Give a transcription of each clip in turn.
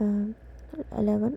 11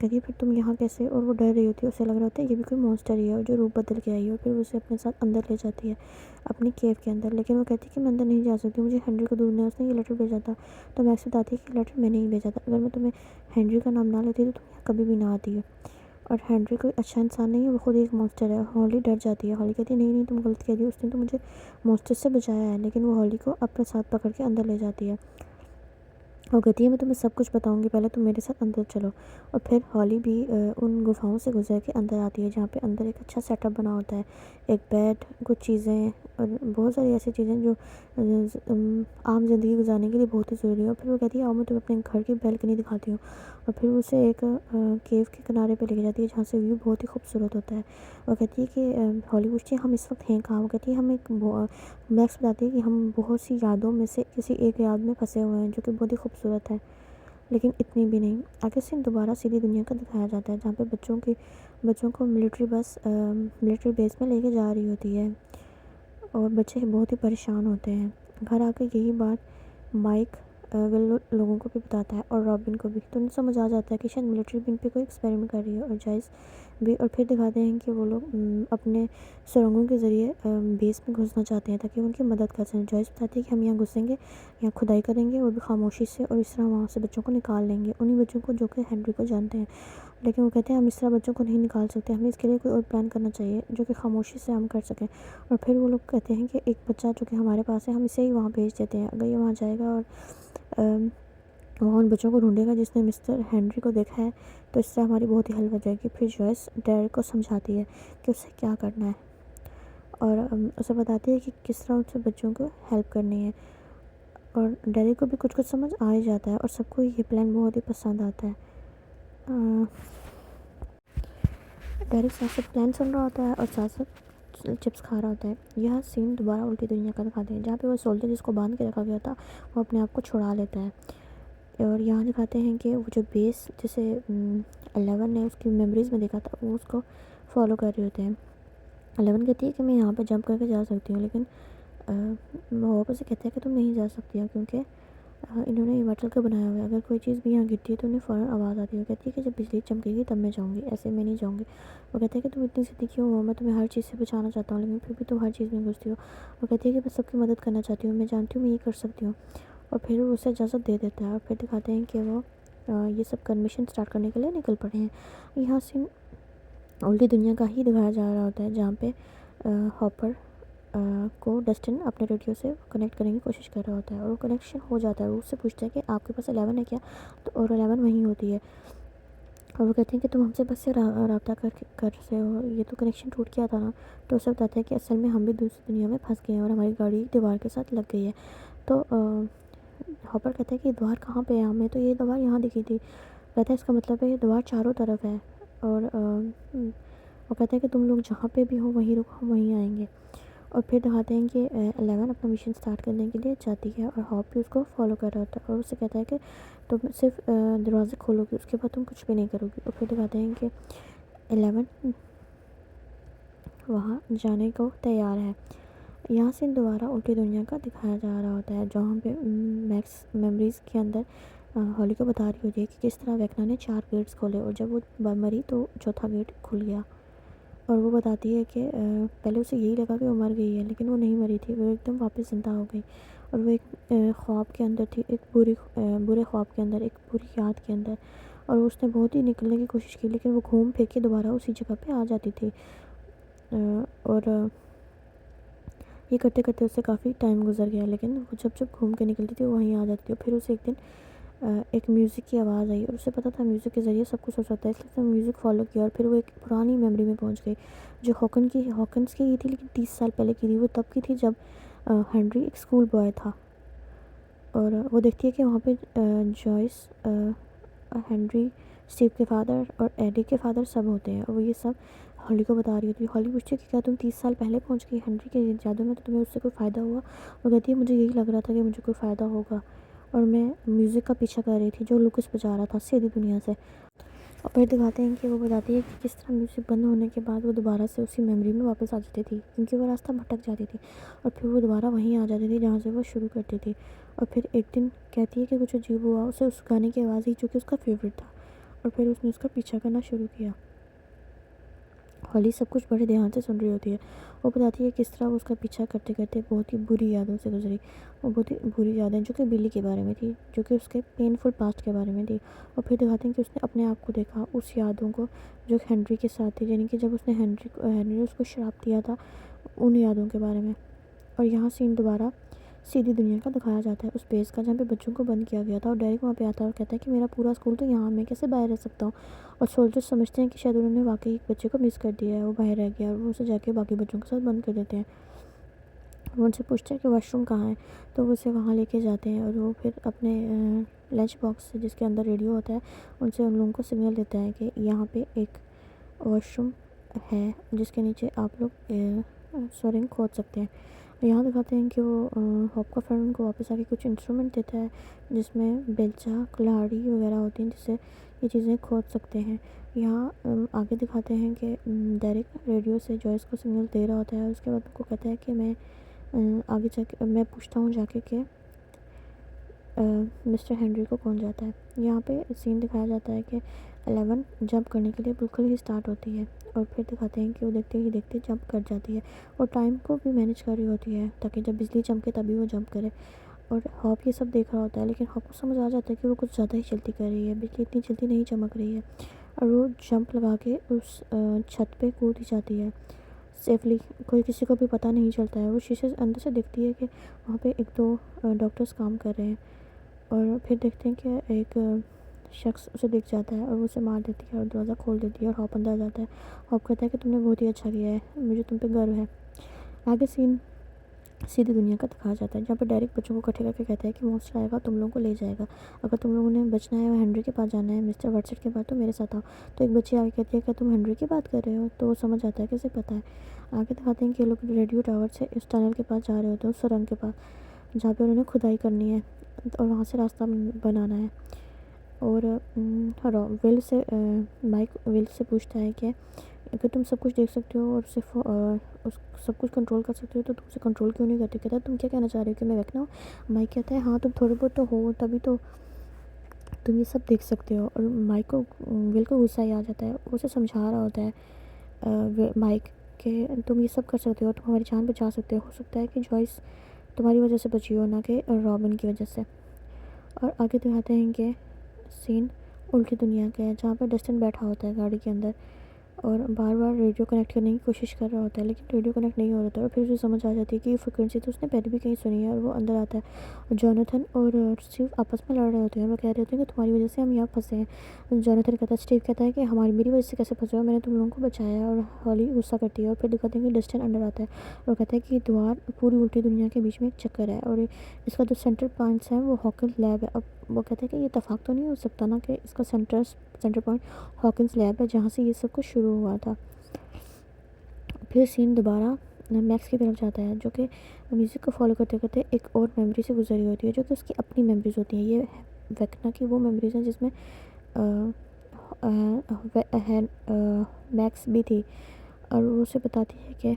کہتی ہے پھر تم یہاں کیسے، اور وہ ڈر رہی ہوتی ہے، اسے لگ رہا ہوتا ہے یہ بھی کوئی مونسٹر ہی ہے جو روپ بدل کے آئی ہے، اور پھر اسے اپنے ساتھ اندر لے جاتی ہے اپنی کیو کے اندر. لیکن وہ کہتی ہے کہ میں اندر نہیں جا سکتی، مجھے ہینری کو ڈھونڈنا ہے، اس نے یہ لیٹر بھیجا تھا. تو میکس بتاتی ہے کہ یہ لیٹر میں نے ہی بھیجا تھا، اگر میں تمہیں ہینری کا نام نہ لیتی تو تم یہاں کبھی بھی نہ آتی ہے، اور ہینری کوئی اچھا انسان نہیں ہے، وہ خود ایک مونسٹر ہے. ہالی ڈر جاتی ہے. ہالی کہتی ہے نہیں تم غلط کہہ رہی ہو، اس نے تو مجھے مونسٹر سے بچایا ہے. لیکن وہ ہالی کو اپنے ساتھ پکڑ کے اندر لے جاتی ہے اور کہتی ہے میں تمہیں سب کچھ بتاؤں گی، پہلے تم میرے ساتھ اندر چلو. اور پھر ہالی بھی ان گفاؤں سے گزر کے اندر آتی ہے جہاں پہ اندر ایک اچھا سیٹ اپ بنا ہوتا ہے، ایک بیڈ، کچھ چیزیں اور بہت ساری ایسی چیزیں جو عام زندگی گزارنے کے لیے بہت ہی ضروری ہے. اور پھر وہ کہتی ہے آؤ میں تمہیں اپنے گھر کی بیلکنی دکھاتی ہوں، اور پھر اسے ایک کیو کے کنارے پہ لے کے جاتی ہے جہاں سے ویو بہت ہی خوبصورت ہوتا ہے. وہ کہتی ہے کہ ہالی پوچھتی ہے ہم اس وقت ہیں کہاں. وہ کہتی ہے ہم ایک میکس بتاتی ہے کہ ہم بہت سی یادوں میں سے کسی ایک یاد میں پھنسے ہوئے ہیں جو کہ بہت ہی خوبصورت ہے، لیکن اتنی بھی نہیں. آگے سے دوبارہ سیدھی دنیا کا دکھایا جاتا ہے جہاں پہ بچوں کو ملٹری بیس میں لے کے جا رہی ہوتی ہے، اور بچے بہت ہی پریشان ہوتے ہیں. گھر آ کے یہی بات مائک لوگوں کو بھی بتاتا ہے اور رابن کو بھی، تو انہیں سمجھ آ جاتا ہے کہ شاید ملٹری بھی ان پہ کوئی ایکسپیریمنٹ کر رہی ہے. اور جائز بھی. اور پھر دکھاتے ہیں کہ وہ لوگ اپنے سرنگوں کے ذریعے بیس میں گھسنا چاہتے ہیں تاکہ ان کی مدد کر سکیں. جوائس بتاتی ہے کہ ہم یہاں گھسیں گے، یہاں کھدائی کریں گے، اور بھی خاموشی سے، اور اس طرح وہاں سے بچوں کو نکال لیں گے، انہی بچوں کو جو کہ ہینری کو جانتے ہیں. لیکن وہ کہتے ہیں ہم اس طرح بچوں کو نہیں نکال سکتے، ہمیں اس کے لیے کوئی اور پلان کرنا چاہیے جو کہ خاموشی سے ہم کر سکیں. اور پھر وہ لوگ کہتے ہیں کہ ایک بچہ جو کہ ہمارے پاس ہے ہم اسے ہی وہاں بھیج دیتے ہیں، اگر یہ وہاں جائے گا اور وہ ان بچوں کو ڈھونڈے گا جس نے مسٹر ہینری کو دیکھا ہے تو اس سے ہماری بہت ہی ہیلپ ہو جائے گی. پھر جوائس ڈیرک کو سمجھاتی ہے کہ اسے کیا کرنا ہے، اور اسے بتاتی ہے کہ کس طرح اسے بچوں کو ہیلپ کرنی ہے. اور ڈیرک کو بھی کچھ سمجھ آ ہی جاتا ہے، اور سب کو یہ پلان بہت ہی پسند آتا ہے. ڈیرک ساتھ ساتھ پلان سن رہا ہوتا ہے اور ساتھ ساتھ چپس کھا رہا ہوتا ہے. یہ سین دوبارہ الٹی دنیا کا دکھاتے ہیں جہاں پہ وہ سولجر جس کو باندھ کے رکھا گیا تھا وہ اپنے آپ کو چھڑا لیتا ہے. اور یہاں دکھاتے ہیں کہ وہ جو بیس جسے 11 نے اس کی میموریز میں دیکھا تھا وہ اس کو فالو کر رہے ہوتے ہیں. 11 کہتی ہے کہ میں یہاں پہ جمپ کر کے جا سکتی ہوں، لیکن وہ واپس سے کہتے ہیں کہ تم نہیں جا سکتی ہو کیونکہ انہوں نے انورٹر کا بنایا ہوا ہے، اگر کوئی چیز بھی یہاں گرتی ہے تو انہیں فوراً آواز آتی ہے. وہ کہتی ہے کہ جب بجلی چمکے گی تب میں جاؤں گی، ایسے میں نہیں جاؤں گی. وہ کہتے ہیں کہ تم اتنی ضدی کیوں ہو، میں تمہیں ہر چیز سے بچانا چاہتا ہوں لیکن پھر بھی تم ہر چیز میں گھستی ہو. وہ کہتی ہے کہ میں سب کی مدد کرنا چاہتی ہوں، میں جانتی ہوں میں یہ کر سکتی ہوں. اور پھر وہ اسے اجازت دے دیتا ہے. اور پھر دکھاتے ہیں کہ وہ یہ سب کنمیشن سٹارٹ کرنے کے لیے نکل پڑے ہیں. یہاں سے الٹی دنیا کا ہی دکھایا جا رہا ہوتا ہے جہاں پہ ہاپر کو ڈسٹن اپنے ریڈیو سے کنیکٹ کرنے کی کوشش کر رہا ہوتا ہے، اور وہ کنیکشن ہو جاتا ہے. وہ اس سے پوچھتا ہے کہ آپ کے پاس 11 ہے کیا، تو اور 11 وہیں ہوتی ہے. اور وہ کہتے ہیں کہ تم ہم سے بس سے رابطہ کر رہے ہو، یہ تو کنیکشن ٹوٹ گیا تھا نا. تو اسے بتاتا ہے کہ اصل میں ہم بھی دوسری دنیا میں پھنس گئے ہیں اور ہماری گاڑی دیوار کے ساتھ لگ گئی ہے. تو ہاپر کہتا ہے کہ یہ دیوار کہاں پہ ہے، ہمیں تو یہ دیوار یہاں دکھی تھی. کہتا ہے اس کا مطلب ہے یہ دیوار چاروں طرف ہے. اور وہ کہتا ہے کہ تم لوگ جہاں پہ بھی ہو وہیں رکو، ہم وہیں آئیں گے. اور پھر دکھاتے ہیں کہ 11 اپنا مشن سٹارٹ کرنے کے لیے جاتی ہے اور ہاپ بھی اس کو فالو کر رہا ہوتا ہے، اور اسے کہتا ہے کہ تم صرف دروازے کھولو گی، اس کے بعد تم کچھ بھی نہیں کرو گی. اور پھر دکھاتے ہیں کہ 11 وہاں جانے کو تیار ہے. یہاں سے دوبارہ الٹی دنیا کا دکھایا جا رہا ہوتا ہے جہاں پہ میکس میموریز کے اندر ہالی کو بتا رہی ہوتی ہے کہ کس طرح ویکنا نے 4 گیٹس کھولے اور جب وہ مری تو چوتھا گیٹ کھل گیا. اور وہ بتاتی ہے کہ پہلے اسے یہی لگا کہ وہ مر گئی ہے لیکن وہ نہیں مری تھی، وہ ایک دم واپس زندہ ہو گئی. اور وہ ایک خواب کے اندر تھی، ایک برے خواب کے اندر، ایک بری یاد کے اندر. اور اس نے بہت ہی نکلنے کی کوشش کی لیکن وہ گھوم پھر کے دوبارہ اسی جگہ پہ آ جاتی تھی. اور یہ کرتے کرتے اس سے کافی ٹائم گزر گیا لیکن وہ جب گھوم کے نکلتی تھی وہ وہیں آ جاتی تھی. اور پھر اسے ایک دن ایک میوزک کی آواز آئی اور اسے پتا تھا میوزک کے ذریعے سب کچھ ہو سکتا ہے، اس لیے اس نے میوزک فالو کیا. اور پھر وہ ایک پرانی میموری میں پہنچ گئی جو ہاکنس کی تھی لیکن 30 سال پہلے کی تھی. وہ تب کی تھی جب ہینری ایک اسکول بوائے تھا. اور وہ دیکھتی ہے کہ وہاں پہ جوائس، ہینری، اسٹیو کے فادر اور ایڈی کے فادر سب ہوتے ہیں. اور وہ یہ سب ہالی کو بتا رہی ہوتی ہے. ہالی پوچھتی ہے کہ کیا تم 30 سال پہلے پہنچ گئی ہینری کے جادو میں، تو تمہیں اس سے کوئی فائدہ ہوا؟ وہ کہتی ہے مجھے یہی لگ رہا تھا کہ مجھے کوئی فائدہ ہوگا اور میں میوزک کا پیچھا کر رہی تھی جو لوکس بجا رہا تھا سیدھی دنیا سے. اور پھر دکھاتے ہیں کہ وہ بتاتی ہے کہ کس طرح میوزک بند ہونے کے بعد وہ دوبارہ سے اسی میموری میں واپس آ جاتی تھی کیونکہ وہ راستہ بھٹک جاتی تھی. اور پھر وہ دوبارہ وہیں آ جاتی تھی جہاں سے وہ شروع کرتی تھی. اور پھر ایک دن کہتی ہے کہ کچھ عجیب ہوا، اسے اس گانے کی آواز ہی جو کہ اس کا فیوریٹ تھا. اور پھر اس نے اس کا پیچھا کرنا شروع کیا۔ ہالی سب کچھ بڑے دھیان سے سن رہی ہوتی ہے۔ وہ بتاتی ہے کس طرح وہ اس کا پیچھا کرتے کرتے بہت ہی بری یادوں سے گزری، وہ بہت ہی بری یادیں جو کہ بلی کے بارے میں تھی، جو کہ اس کے پینفل پاسٹ کے بارے میں تھی۔ اور پھر دکھاتے ہیں کہ اس نے اپنے آپ کو دیکھا اس یادوں کو جو ہنری کے ساتھ تھی، یعنی کہ جب اس نے ہنری نے اس کو شراپ دیا تھا، ان یادوں کے بارے میں۔ اور یہاں سین دوبارہ سیدھی دنیا کا دکھایا جاتا ہے، اس بیس کا جہاں پہ بچوں کو بند کیا گیا تھا، اور ڈیرک وہاں پہ آتا ہے اور کہتا ہے کہ میرا پورا اسکول تو یہاں، میں کیسے باہر رہ سکتا ہوں؟ اور سولجر سمجھتے ہیں کہ شاید انہوں نے واقعی ایک بچے کو مس کر دیا ہے، وہ باہر رہ گیا، اور وہ اسے جا کے باقی بچوں کے ساتھ بند کر دیتے ہیں۔ وہ ان سے پوچھتے ہیں کہ واش روم کہاں ہے، تو وہ اسے وہاں لے کے جاتے ہیں، اور وہ پھر اپنے لنچ باکس سے جس کے اندر ریڈیو ہوتا ہے ان سے ان لوگوں کو سگنل دیتا ہے کہ یہاں پہ ایک واش روم ہے جس کے نیچے آپ لوگ سورنگ کھود سکتے ہیں۔ یہاں دکھاتے ہیں کہ وہ ہوپ کا فرینڈ کو واپس آ کے کچھ انسٹرومنٹ دیتا ہے جس میں بیلچہ، کلاڑی وغیرہ ہوتی ہیں جس سے یہ چیزیں کھود سکتے ہیں۔ یہاں آگے دکھاتے ہیں کہ ڈیرک ریڈیو سے جوائس کو سگنل دے رہا ہوتا ہے، اس کے بعد ان کو کہتا ہے کہ میں آگے جا کے میں پوچھتا ہوں جا کے کہ مسٹر ہنری کو کون جاتا ہے۔ یہاں پہ سین دکھایا جاتا ہے کہ 11 جمپ کرنے کے لیے بالکل ہی سٹارٹ ہوتی ہے، اور پھر دکھاتے ہیں کہ وہ دیکھتے ہی دیکھتے جمپ کر جاتی ہے، اور ٹائم کو بھی مینیج کر رہی ہوتی ہے تاکہ جب بجلی چمکے تبھی وہ جمپ کرے۔ اور ہاپ یہ سب دیکھ رہا ہوتا ہے، لیکن ہاپ کو سمجھ آ جاتا ہے کہ وہ کچھ زیادہ ہی جلدی کر رہی ہے، بجلی اتنی جلدی نہیں چمک رہی ہے، اور وہ جمپ لگا کے اس چھت پہ کود ہی جاتی ہے سیفلی، کوئی کسی کو بھی پتہ نہیں چلتا ہے۔ وہ شیشے سے اندر سے دیکھتی ہے کہ وہاں پہ ایک دو ڈاکٹرز کام کر رہے ہیں، اور پھر دیکھتے ہیں کہ ایک شخص اسے دیکھ جاتا ہے اور وہ اسے مار دیتی ہے اور دروازہ کھول دیتی ہے، اور ہاپ اندر جاتا ہے۔ ہاپ کہتا ہے کہ تم نے بہت ہی اچھا کیا ہے، مجھے تم پہ گرو ہے۔ آگے سین سیدھی دنیا کا دکھایا جاتا ہے جہاں پہ ڈیرک بچوں کو اکٹھے کر کے کہتا ہے کہ مونسٹر آئے گا، تم لوگوں کو لے جائے گا، اگر تم لوگوں نے بچنا ہے اور ہنری کے پاس جانا ہے مسٹر وٹسن کے پاس، تو میرے ساتھ آؤ۔ تو ایک بچی آگے کہتی ہے کہ تم ہنری کی بات کر رہے ہو، تو وہ سمجھ جاتا ہے کہ اسے پتہ ہے۔ آگے دکھاتے ہیں کہ یہ لوگ ریڈیو ٹاور سے اس ٹنل کے پاس جا رہے ہوتے ہیں، اس سرنگ کے پاس جہاں پہ انہوں نے کھدائی کرنی ہے اور وہاں سے راستہ بنانا ہے۔ اور مائک ول سے پوچھتا ہے کہ اگر تم سب کچھ دیکھ سکتے ہو اور صرف سب کچھ کنٹرول کر سکتے ہو تو تم اسے کنٹرول کیوں نہیں کرتے؟ کہتا ہے تم کیا کہنا چاہ رہے ہو کہ میں ویکنا ہوں؟ مائک کہتا ہے ہاں تم تھوڑے بہت تو ہو، تبھی تو تم یہ سب دیکھ سکتے ہو۔ اور مائک کو ول کو غصہ ہی آ جاتا ہے، وہ اسے سمجھا رہا ہوتا ہے مائک کہ تم یہ سب کر سکتے ہو، تم ہماری جان بچا سکتے ہو سکتا ہے کہ جوائس تمہاری وجہ سے بچی ہو، نہ کہ رابن کی وجہ سے۔ اور آگے دکھاتے ہیں کہ سین الٹی دنیا کا ہے جہاں پہ ڈسٹن بیٹھا ہوتا ہے گاڑی کے اندر، اور بار بار ریڈیو کنیکٹ کرنے کی کوشش کر رہا ہوتا ہے، لیکن ریڈیو کنیکٹ نہیں ہو رہا ہوتا ہے، اور پھر اسے سمجھ آ جاتی ہے کہ یہ فریکوینسی تو اس نے پہلے بھی کہیں سنی ہے، اور وہ اندر آتا ہے، اور جوناتھن اور اسٹیو آپس میں لڑ رہے ہوتے ہیں، اور وہ کہہ رہے ہوتے ہیں کہ تمہاری وجہ سے ہم یہاں پھنسے ہیں۔ جوناتھن کہتا ہے، اسٹیو کہتا ہے کہ میری وجہ سے کیسے پھنسے ہو، میں نے تم لوگوں کو بچایا ہے، اور ہالی غصہ کرتی ہے، اور پھر دکھاتے ہیں کہ ڈسٹن اندر آتا ہے اور کہتا ہے کہ یہ دیوار پوری الٹی دنیا کے بیچ میں ایک چکر ہے، اور اس کا جو سینٹر پوائنٹس ہے وہ ہاکنز لیب ہے۔ اب وہ کہتا ہے کہ یہ اتفاق تو نہیں ہو سکتا نا کہ اس کا سینٹر پوائنٹ ہاکنز لیب ہے جہاں سے یہ سب کچھ شروع ہوا تھا۔ پھر سین دوبارہ میکس کی طرف جاتا ہے جو کہ میوزک کو فالو کرتے کرتے ایک اور میموری سے گزری ہوتی ہے جو کہ اس کی اپنی میموریز ہوتی ہیں۔ یہ ویکنا کی وہ میموریز ہیں جس میں میکس بھی تھی، اور وہ اسے بتاتی ہے کہ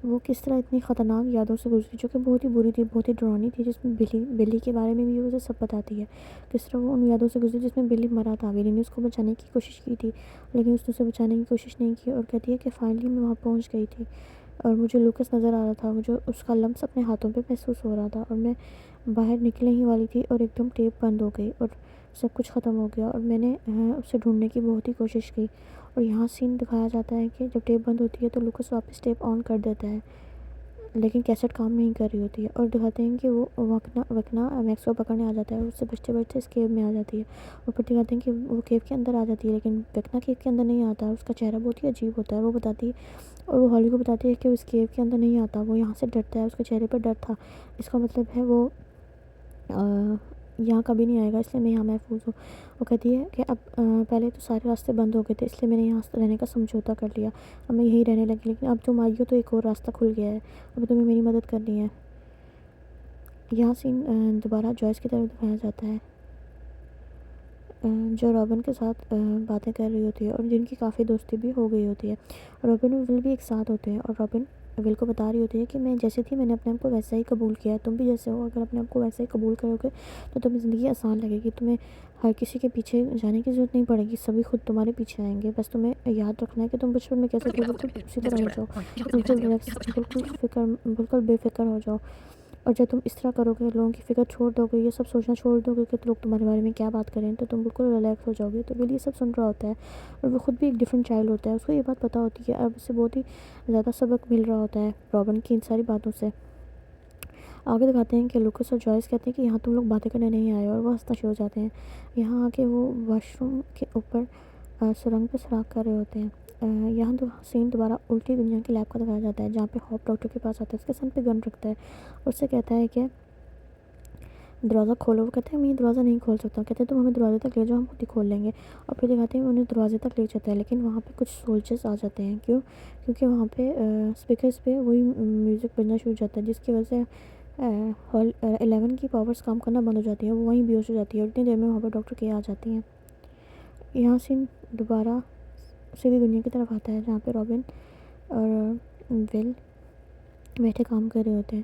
وہ کس طرح اتنی خطرناک یادوں سے گزری جو کہ بہت ہی بری تھی، بہت ہی ڈرانی تھی، جس میں بلی کے بارے میں بھی وہ اسے سب بتاتی ہے، کس طرح وہ ان یادوں سے گزری جس میں بلی مرا تھا۔ بلی نے اس کو بچانے کی کوشش کی تھی لیکن اس نے اسے بچانے کی کوشش نہیں کی، اور کہتی ہے کہ فائنلی میں وہاں پہنچ گئی تھی، اور مجھے لوکس نظر آ رہا تھا، مجھے اس کا لمس اپنے ہاتھوں پہ محسوس ہو رہا تھا، اور میں باہر نکلنے ہی والی تھی اور ایک دم ٹیپ بند ہو گئی اور سب کچھ ختم ہو گیا، اور میں نے اسے ڈھونڈنے کی بہت ہی کوشش کی۔ اور یہاں سین دکھایا جاتا ہے کہ جب ٹیپ بند ہوتی ہے تو لوکس واپس ٹیپ آن کر دیتا ہے لیکن کیسٹ کام نہیں کر رہی ہوتی ہے، اور دکھاتے ہیں کہ وہ وکنا میکس کو پکڑنے آ جاتا ہے، اور اس سے بچتے بچتے اس کیو میں آ جاتی ہے، اور پھر دکھاتے ہیں کہ وہ کیو کے اندر آ جاتی ہے لیکن وکنا کیو کے اندر نہیں آتا، اس کا چہرہ بہت ہی عجیب ہوتا ہے، وہ بتاتی ہے اور وہ ہالی کو بتاتی ہے کہ اس کیو کے اندر نہیں آتا، وہ یہاں سے ڈرتا ہے، اس کے چہرے پر ڈر تھا، اس کا مطلب ہے وہ یہاں کبھی نہیں آئے گا، اس لیے میں یہاں محفوظ ہوں۔ وہ کہتی ہے کہ اب پہلے تو سارے راستے بند ہو گئے تھے، اس لیے میں نے یہاں رہنے کا سمجھوتا کر لیا، اب میں یہیں رہنے لگی، لیکن اب تم آئی ہو تو ایک اور راستہ کھل گیا ہے، اب تمہیں میری مدد کرنی ہے۔ یہاں سین دوبارہ جوائس کی طرف دکھایا جاتا ہے جو رابن کے ساتھ باتیں کر رہی ہوتی ہے اور جن کی کافی دوستی بھی ہو گئی ہوتی ہے۔ رابن اور ول بھی ایک ساتھ ہوتے ہیں اور رابن ول کو بتا رہی ہوتی ہے کہ میں جیسے تھی میں نے اپنے آپ کو ویسا ہی قبول کیا ہے، تم بھی جیسے ہو، اگر اپنے آپ کو ویسا ہی قبول کرو گے تو تمہیں زندگی آسان لگے گی، تمہیں ہر کسی کے پیچھے جانے کی ضرورت نہیں پڑے گی، سبھی خود تمہارے پیچھے آئیں گے، بس تمہیں یاد رکھنا ہے کہ تم بچپن میں کیسے تھے بالکل اسی طرح ہو جاؤ، بالکل ریلیکس، بالکل بے فکر ہو جاؤ، اور جب تم اس طرح کرو گے، لوگوں کی فکر چھوڑ دو گے، یہ سب سوچنا چھوڑ دو گے کہ لوگ تمہارے بارے میں کیا بات کریں، تو تم بالکل ریلیکس ہو جاؤ گے۔ تو ول یہ سب سن رہا ہوتا ہے اور وہ خود بھی ایک ڈفرینٹ چائلڈ ہوتا ہے، اس کو یہ بات پتہ ہوتی ہے، اب اسے بہت ہی زیادہ سبق مل رہا ہوتا ہے رابن کی ان ساری باتوں سے۔ آگے دکھاتے ہیں کہ لوکس اور جوائس کہتے ہیں کہ یہاں تم لوگ باتیں کرنے نہیں آئے، اور وہ ہنسنا شروع ہو جاتے ہیں۔ یہاں آ کے وہ واش روم کے اوپر سرنگ پہ سراغ کر رہے ہوتے ہیں۔ یہاں سین دوبارہ الٹی دنیا کی لیب کا دکھایا جاتا ہے، جہاں پہ ہاپ ڈاکٹر کے پاس آتا ہے، اس کے سن پہ گن رکھتا ہے اور اس سے کہتا ہے کہ دروازہ کھولو۔ وہ کہتے ہیں میں یہ دروازہ نہیں کھول سکتا، کہتے ہیں تم ہمیں دروازے تک لے جاؤ، ہم خود ہی کھول لیں گے، اور پھر دکھاتے ہیں انہیں دروازے تک لے جاتا ہے، لیکن وہاں پہ کچھ سولجرز آ جاتے ہیں۔ کیونکہ وہاں پہ اسپیکرز پہ وہی میوزک بجنا شروع ہو جاتا ہے، جس کی وجہ سے ہال 11 کی پاورز کام کرنا بند ہو جاتی ہیں، وہ وہیں بیہوش ہو جاتی ہے، اور اتنی دیر میں وہاں پہ ڈاکٹر کے آ جاتی ہیں۔ یہاں سین دوبارہ سیدھی دنیا کی طرف آتا ہے، جہاں پہ رابن اور ول بیٹھے کام کر رہے ہوتے ہیں۔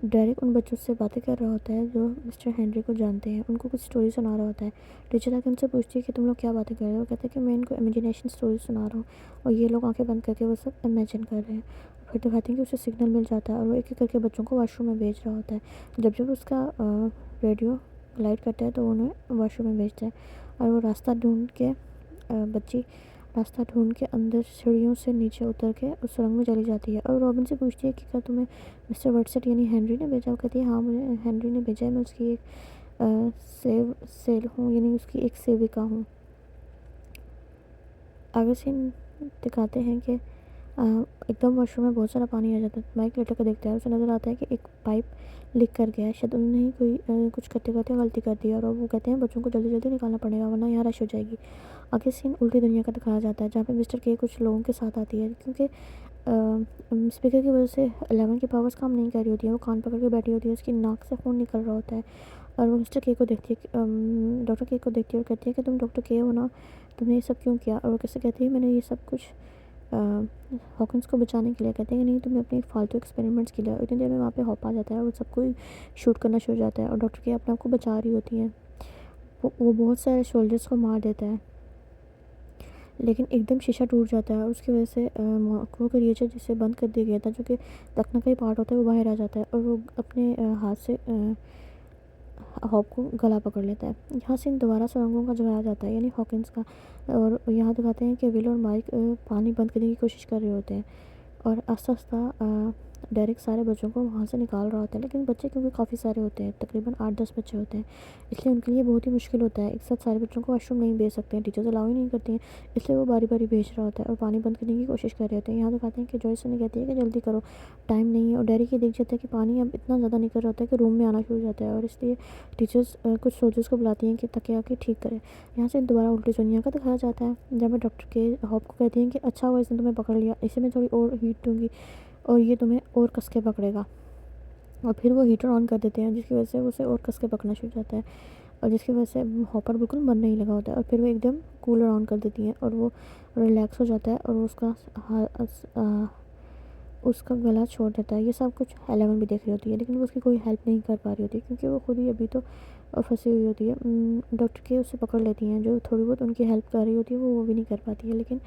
ڈیرک ان بچوں سے باتیں کر رہا ہوتا ہے جو مسٹر ہینری کو جانتے ہیں، ان کو کچھ سٹوری سنا رہا ہوتا ہے۔ ٹیچر آ کے ان سے پوچھتی ہے کہ تم لوگ کیا باتیں کر رہے ہو، کہتے ہیں کہ میں ان کو امیجنیشن سٹوری سنا رہا ہوں، اور یہ لوگ آنکھیں بند کر کے وہ سب امیجن کر رہے ہیں۔ پھر دکھاتے ہیں کہ اسے سگنل مل جاتا ہے اور وہ ایک ایک کر کے بچوں کو واش روم میں بھیج رہا ہوتا ہے۔ جب اس کا ریڈیو لائٹ کرتا ہے تو وہ انہیں واش روم میں بھیجتا ہے، اور وہ بچی راستہ ڈھونڈ کے اندر سیڑھیوں سے نیچے اتر کے اس سرنگ میں چلی جاتی ہے، اور رابن سے پوچھتی ہے کہ کیا تمہیں مسٹر وٹسٹ یعنی ہینری نے بھیجا؟ وہ کہتی ہے ہاں مجھے ہینری نے بھیجا ہے، میں اس کی ایک سیل ہوں، یعنی اس کی ایک سیوکا ہوں۔ آگے سے دکھاتے ہیں کہ ایک دم واش روم میں بہت سارا پانی آ جاتا ہے۔ مائک لٹک کے دیکھتا ہے، اسے نظر آتا ہے کہ ایک پائپ لیک کر گیا ہے، شاید انہوں نے ہی کوئی کچھ کرتے کرتے غلطی کر دی، اور وہ کہتے ہیں بچوں کو جلدی جلدی نکالنا پڑے گا ورنہ یہاں رش ہو جائے گی۔ آگے سین الٹی دنیا کا دکھایا جاتا ہے، جہاں پہ مسٹر کے کچھ لوگوں کے ساتھ آتی ہے، کیونکہ اسپیکر کی وجہ سے 11 کی پاورز کام نہیں کر رہی ہوتی ہیں، وہ کان پکڑ کے بیٹھی ہوتی ہے، اس کی ناک سے خون نکل رہا ہوتا ہے، اور وہ مسٹر کے کو دیکھتی ہے، ڈاکٹر کے کو دیکھتی ہے اور کہتی ہے کہ تم ڈاکٹر کے ہو نا، تم نے یہ سب کیوں کیا؟ اور وہ کیسے کہتی ہے میں نے یہ سب کچھ ہاکنس کو بچانے کے لیے، کہتے ہیں کہ نہیں تم نے اپنے فالتو ایکسپیریمنٹس کے لیے۔ اتنی دیر میں وہاں پہ ہاپ آ جاتا ہے اور وہ سب کو شوٹ کرنا شروع ہو جاتا ہے، اور ڈاکٹر کے اپنے آپ کو بچا رہی ہوتی ہیں، وہ بہت سارے سولجرز کو مار دیتا ہے، لیکن ایک دم شیشہ ٹوٹ جاتا ہے، اور اس کی وجہ سے وہ کریچر جسے بند کر دیا گیا تھا، جو کہ تکنا کا ہی پارٹ ہوتا ہے، وہ باہر آ جاتا ہے، اور وہ اپنے ہاتھ سے ہاپ کو گلا پکڑ لیتا ہے۔ یہاں سے دوبارہ سرنگوں کا جگایا جاتا ہے، یعنی ہاکنس کا، اور یہاں دکھاتے ہیں کہ ول اور مائک پانی بند کرنے کی کوشش کر رہے ہوتے ہیں، اور آہستہ آہستہ ڈیرک سارے بچوں کو وہاں سے نکال رہا ہوتا ہے، لیکن بچے کیونکہ کافی سارے ہوتے ہیں، تقریباً 8-10 بچے ہوتے ہیں، اس لیے ان کے لیے بہت ہی مشکل ہوتا ہے، ایک ساتھ سارے بچوں کو واش روم نہیں بھیج سکتے ہیں، ٹیچرز الاؤ ہی نہیں کرتی ہیں، اس لیے وہ باری باری بھیج رہا ہوتا ہے اور پانی بند کرنے کی کوشش کر رہے ہوتے ہیں۔ یہاں دکھاتے ہیں کہ جوائس انہیں کہتی ہے کہ جلدی کرو، ٹائم نہیں ہے، اور ڈیرک یہ دیکھ جاتا ہے کہ پانی اب اتنا زیادہ نکل رہا ہوتا ہے کہ روم میں آنا شروع ہو جاتا ہے، اور اس لیے ٹیچرز کچھ سولجرز کو بلاتی ہیں کہ تاکہ آ کے ٹھیک کرے۔ یہاں سے دوبارہ الٹی دنیا کا دکھایا جاتا ہے، جب میں ڈاکٹر کے ہاپ کو کہتی ہیں کہ اچھا ہوا اس نے تمہیں پکڑ لیا، اسے میں تھوڑی اور ہیٹ دوں گی اور یہ تمہیں اور کس کے پکڑے گا، اور پھر وہ ہیٹر آن کر دیتے ہیں، جس کی وجہ سے اسے اور کس کے پکڑنا شروع ہو جاتا ہے، اور جس کی وجہ سے ہاپر بالکل من نہیں لگا ہوتا ہے، اور پھر وہ ایک دم کولر آن کر دیتی ہیں، اور وہ ریلیکس ہو جاتا ہے، اور اس کا گلا چھوڑ دیتا ہے۔ یہ سب کچھ 11 بھی دیکھ رہی ہوتی ہے، لیکن وہ اس کی کوئی ہیلپ نہیں کر پا رہی ہوتی، کیونکہ وہ خود ہی ابھی تو پھنسی ہوئی ہوتی ہے۔ ڈاکٹر کے اسے پکڑ لیتی ہیں، جو تھوڑی بہت ان کی ہیلپ کر رہی ہوتی ہے وہ بھی نہیں کر پاتی ہے، لیکن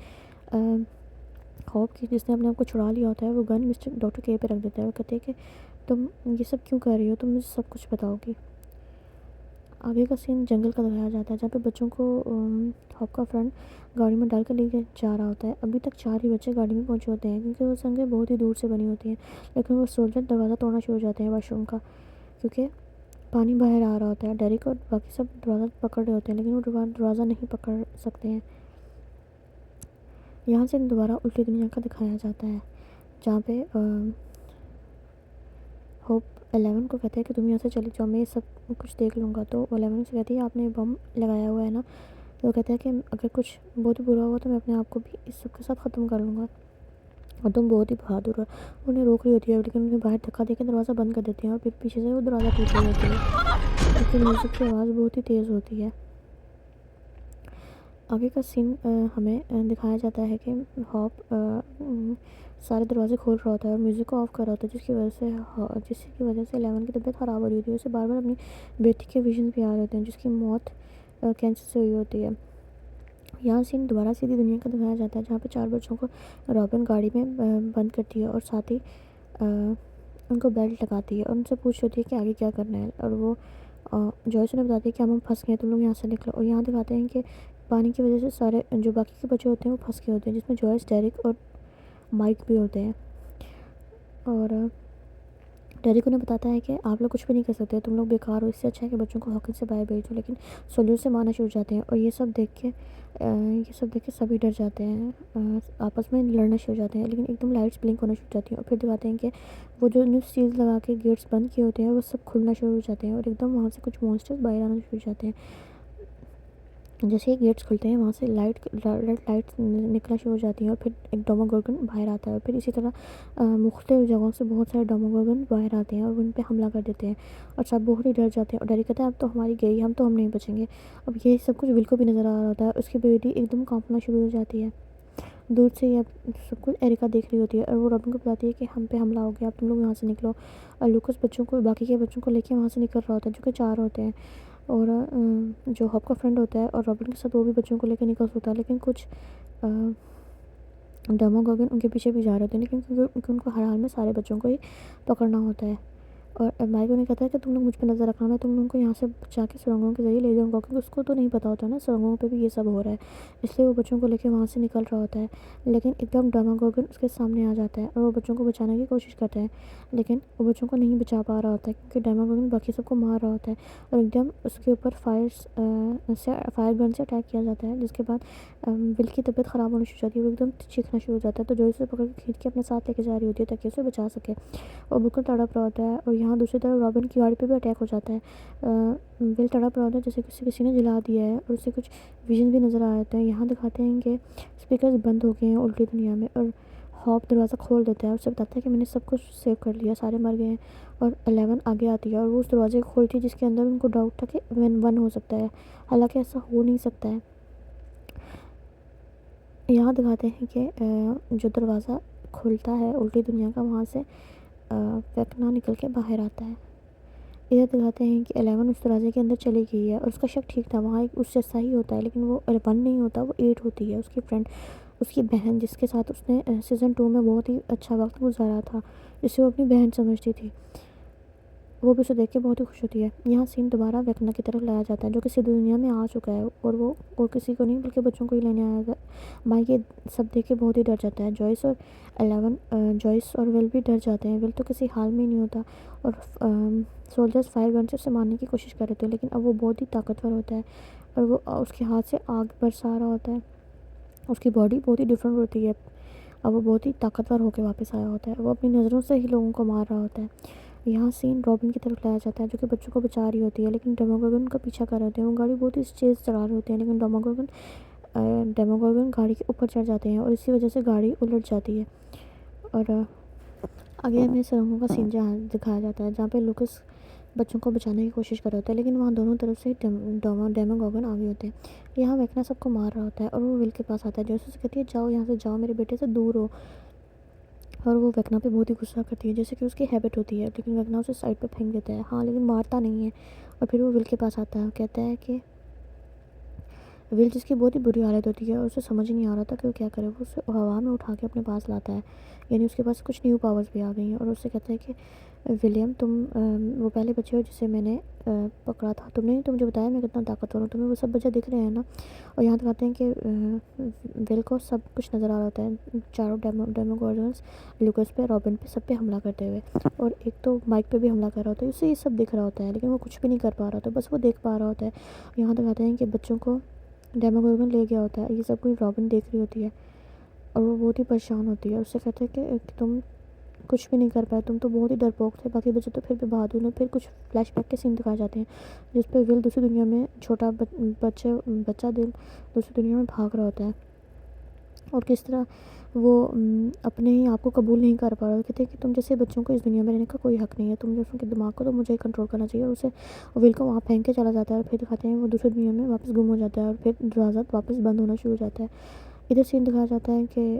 ہوپ کی جس نے اپنے آپ کو چھڑا لیا ہوتا ہے، وہ گن مسٹر ڈاکٹر کے پہ رکھ دیتا ہے، وہ کہتے ہیں کہ تم یہ سب کیوں کر رہی ہو، تم مجھے سب کچھ بتاؤ گی۔ آگے کا سین جنگل کا دکھایا جاتا ہے، جہاں پہ بچوں کو ہوپ کا فرینڈ گاڑی میں ڈال کر لے کے جا رہا ہوتا ہے۔ ابھی تک 4 ہی بچے گاڑی میں پہنچے ہوتے ہیں، کیونکہ وہ سنگیں بہت ہی دور سے بنی ہوتی ہیں، لیکن وہ سولجر دروازہ توڑنا شروع ہو جاتے ہیں واش روم کا، کیونکہ پانی باہر آ رہا ہوتا ہے۔ ڈیرک اور باقی سب دروازہ پکڑ رہے ہوتے ہیں، لیکن وہ دروازہ نہیں پکڑ سکتے ہیں۔ یہاں سے دوبارہ الٹی دنیا کا دکھایا جاتا ہے، جہاں پہ ہوپ 11 کو کہتا ہے کہ تم یہاں سے چلی جاؤ، میں یہ سب کچھ دیکھ لوں گا، تو 11 سے کہتی ہے آپ نے بم لگایا ہوا ہے نا، تو وہ کہتا ہے کہ اگر کچھ بہت ہی برا ہوا تو میں اپنے آپ کو بھی اس سب کے ساتھ ختم کر لوں گا، اور تم بہت ہی بہادر ہو۔ انہیں روک رہی ہوتی ہے، لیکن انہیں باہر دھکا دے کے دروازہ بند کر دیتے ہیں، اور پھر پیچھے سے وہ دروازہ ٹوٹ رہی ہوتی ہے، کیونکہ میوزک کی آواز بہت ہی تیز ہوتی ہے۔ آگے کا سین ہمیں دکھایا جاتا ہے کہ ہوپ سارے دروازے کھول رہا ہوتا ہے اور میوزک کو آف کر رہا ہوتا ہے، جس کی وجہ سے 11 کی طبیعت خراب ہو رہی ہوتی ہے. اسے بار بار اپنی بیٹی کے ویژن بھی آ رہے ہوتے ہیں جس کی موت کینسر سے ہوئی ہوتی ہے. یہاں سین دوبارہ سیدھی دنیا کا دکھایا جاتا ہے جہاں پہ 4 بچوں کو رابن گاڑی میں بند کرتی ہے اور ساتھ ہی ان کو بیلٹ لگاتی ہے اور ان سے پوچھ ہوتی ہے کہ آگے کیا کرنا ہے. اور وہ جوائس انہیں بتاتی ہے کہ ہم پھنس گئے، تم لوگ یہاں سے نکلو. اور یہاں دکھاتے ہیں کہ پانی کی وجہ سے سارے جو باقی کے بچے ہوتے ہیں وہ پھنس گئے ہوتے ہیں، جس میں جوائس، ڈیرک اور مائک بھی ہوتے ہیں. اور ڈیرک انہیں بتاتا ہے کہ آپ لوگ کچھ بھی نہیں کر سکتے، تم لوگ بیکار ہو، اس سے اچھا ہے کہ بچوں کو ہاکن سے باہر بھیج دو. لیکن سولجر سے مارنا شروع ہو جاتے ہیں اور یہ سب دیکھ کے سبھی ڈر جاتے ہیں، آپس میں لڑنا شروع ہو جاتے ہیں. لیکن ایک دم لائٹس بلنک ہونا شروع ہو جاتی ہیں اور پھر دکھاتے ہیں کہ وہ جو سیلز لگا کے گیٹس بند کیے ہوتے ہیں وہ سب کھلنا شروع ہو جاتے ہیں اور ایک دم وہاں سے کچھ مونسٹرز باہر آنا شروع ہو جاتے ہیں. جیسے ہی گیٹس کھلتے ہیں وہاں سے لائٹس نکلنا شروع ہو جاتی ہیں اور پھر ایک ڈوموگورگن باہر آتا ہے. اور پھر اسی طرح مختلف جگہوں سے بہت سارے ڈوموگورگن باہر آتے ہیں اور ان پہ حملہ کر دیتے ہیں اور سب بہت ہی ڈر جاتے ہیں. اور ڈیری کہتا ہے اب تو ہماری گئی، ہم نہیں بچیں گے. اب یہ سب کچھ ول کو بھی نظر آ رہا ہوتا ہے. اس کی بیٹی ایک دم کانپنا شروع ہو جاتی ہے دور سے ہی. اب سب کچھ ایریکا دیکھ رہی ہوتی ہے اور وہ رابن کو بتاتی ہے کہ ہم پہ حملہ ہو گیا، اب تم لوگ یہاں سے نکلو. اور لوکس باقی کے بچوں کو لے کے وہاں سے نکل رہا ہوتا ہے جو کہ 4 ہوتے ہیں. اور جو ہاپ کا فرینڈ ہوتا ہے اور رابن کے ساتھ وہ بھی بچوں کو لے کے نکل سکتا ہے، لیکن کچھ ڈیموگورگن ان کے پیچھے بھی جا رہے ہوتے ہیں، لیکن کیونکہ ان کو ہر حال میں سارے بچوں کو ہی پکڑنا ہوتا ہے. اور مائک انہیں کہتا ہے کہ تم لوگ مجھ پہ نظر رکھنا، میں تم لوگوں کو یہاں سے بچا کے سرنگوں کے ذریعے لے جاؤں گا. کیونکہ اس کو تو نہیں پتا ہوتا نا سرنگوں پہ بھی یہ سب ہو رہا ہے، اس لیے وہ بچوں کو لے کے وہاں سے نکل رہا ہوتا ہے. لیکن ایک دم ڈیموگورگن اس کے سامنے آ جاتا ہے اور وہ بچوں کو بچانے کی کوشش کرتا ہے، لیکن وہ بچوں کو نہیں بچا پا رہا ہوتا ہے کیونکہ ڈیموگورگن باقی سب کو مار رہا ہوتا ہے. اور ایک دم اس کے اوپر فائر گن سے اٹیک کیا جاتا ہے، جس کے بعد ول کی طبیعت خراب ہونی شروع ہو جاتی ہے. وہ ایک دم چیخنا شروع ہو جاتا ہے تو جو اسے پکڑ کے کھینچ کے اپنے ساتھ لے کے جا رہی ہوتی ہے تاکہ اسے بچا سکے. اور بالکل تڑپ رہا ہوتا ہے. اور یہاں دوسری طرف رابن کی گاڑی پہ بھی اٹیک ہو جاتا ہے. ول تڑپ رہا ہوتا ہے جیسے کسی نے جلا دیا ہے اور اسے کچھ ویژن بھی نظر آ جاتے ہیں. یہاں دکھاتے ہیں کہ اسپیکرز بند ہو گئے ہیں الٹی دنیا میں اور ہاپ دروازہ کھول دیتا ہے اور اسے بتاتا ہے کہ میں نے سب کچھ سیو کر لیا، سارے مر گئے ہیں. اور 11 آگے آتی ہے اور وہ اس دروازے کو کھولتی ہے جس کے اندر ان کو ڈاؤٹ تھا کہ 1 ہو سکتا ہے، حالانکہ ایسا ہو نہیں سکتا ہے. یہاں دکھاتے ہیں کہ جو دروازہ کھلتا ہے الٹی دنیا کا، وہاں سے ویکنا نکل کے باہر آتا ہے. ادھر دکھاتے ہیں کہ 11 اس دروازے کے اندر چلی گئی ہے اور اس کا شک ٹھیک تھا، وہاں ایک اس جیسا ہی ہوتا ہے، لیکن وہ 1 نہیں ہوتا، وہ 8 ہوتی ہے. اس کی فرینڈ، اس کی بہن جس کے ساتھ اس نے سیزن 2 میں بہت ہی اچھا وقت گزارا تھا، جسے وہ اپنی بہن سمجھتی تھی، وہ بھی اسے دیکھ کے بہت ہی خوش ہوتی ہے. یہاں سین دوبارہ ویکنا کی طرف لایا جاتا ہے جو کہ سیدھی دنیا میں آ چکا ہے اور وہ اور کسی کو نہیں بلکہ بچوں کو ہی لینے آیا گا. مائک یہ سب دیکھ کے بہت ہی ڈر جاتا ہے. جوائس اور ول بھی ڈر جاتے ہیں. ول تو کسی حال میں نہیں ہوتا اور سولجرز فائر گن سے اسے مارنے کی کوشش کر رہے تھے، لیکن اب وہ بہت ہی طاقتور ہوتا ہے اور وہ اس کے ہاتھ سے آگ برسا رہا ہوتا ہے. اس کی باڈی بہت ہی ڈفرینٹ ہوتی ہے، اب وہ بہت ہی طاقتور ہو کے واپس آیا ہوتا ہے. وہ اپنی نظروں سے ہی لوگوں کو مار رہا ہوتا ہے. یہاں سین رابن کی طرف لایا جاتا ہے جو کہ بچوں کو بچا رہی ہوتی ہے، لیکن ڈیموگورگن کا پیچھا کر رہے ہوتے ہیں. وہ گاڑی بہت ہی تیز چلا رہے ہوتے ہیں، لیکن ڈیموگورگن گاڑی کے اوپر چڑھ جاتے ہیں اور اسی وجہ سے گاڑی الٹ جاتی ہے. اور آگے ہمیں سرنگوں کا سین دکھایا جاتا ہے جہاں پہ لوکس بچوں کو بچانے کی کوشش کر رہا ہوتا ہے، لیکن وہاں دونوں طرف سے ڈیموگورگن آگے ہوتے ہیں. یہاں ویکنا سب کو مار رہا ہوتا ہے اور وہ ول کے پاس آتا ہے جو اسے کہتی ہے جاؤ یہاں سے، جاؤ میرے بیٹے سے دور ہو. اور وہ ویکنا پہ بہت ہی غصہ کرتی ہے جیسے کہ اس کی ہیبٹ ہوتی ہے، لیکن ویکنا اسے سائڈ پہ پھینک دیتا ہے. ہاں لیکن مارتا نہیں ہے. اور پھر وہ ول کے پاس آتا ہے اور کہتا ہے کہ ول جس کی بہت ہی بری حالت ہوتی ہے اور اسے سمجھ نہیں آ رہا تھا کہ وہ کیا کرے، وہ اسے ہوا میں اٹھا کے اپنے پاس لاتا ہے. یعنی اس کے پاس کچھ نیو پاورز بھی آ گئی ہیں اور اسے کہتا ہے کہ ولیم تم وہ پہلے بچے ہو جسے میں نے پکڑا تھا، تم نے مجھے بتایا میں کتنا طاقتور ہوں، تمہیں وہ سب بچے دکھ رہے ہیں نا. اور یہاں دکھاتے ہیں کہ ول کو سب کچھ نظر آ رہا ہوتا ہے، چاروں ڈیموگورگنز لوکس پہ، رابن پہ، سب پہ حملہ کرتے ہوئے. اور ایک تو مائک پہ بھی حملہ کر رہا ہوتا ہے، اسے یہ سب دکھ رہا ہوتا ہے لیکن وہ کچھ بھی نہیں کر پا رہا ہوتا، بس وہ دیکھ پا رہا ہوتا ہے. یہاں دکھاتے ہیں کہ بچوں کو ڈیموگورگن لے گیا ہوتا ہے. یہ سب کوئی رابن دیکھ رہی ہوتی ہے اور وہ بہت ہی پریشان ہوتی ہے. اس سے کہتے ہیں کہ تم کچھ بھی نہیں کر پائے، تم تو بہت ہی ڈرپوک تھے، باقی بچے تو پھر بھی بہادر ہیں. پھر کچھ فلیش بیک کے سین دکھائے جاتے ہیں جس پہ ول دوسری دنیا میں چھوٹا بچہ دل دوسری دنیا میں بھاگ رہا ہوتا ہے اور کس طرح وہ اپنے ہی آپ کو قبول نہیں کر پا رہا. کہتے ہیں کہ تم جیسے بچوں کو اس دنیا میں رہنے کا کوئی حق نہیں ہے، تم جیسوں کے دماغ کو تو مجھے ہی کنٹرول کرنا چاہیے. اور اسے ول کو وہاں پھینک کے چلا جاتا ہے اور پھر دکھاتے ہیں وہ دوسری دنیا میں واپس گم ہو جاتا ہے اور پھر دروازہ واپس بند ہونا شروع ہو جاتا ہے. ادھر سین دکھایا جاتا ہے کہ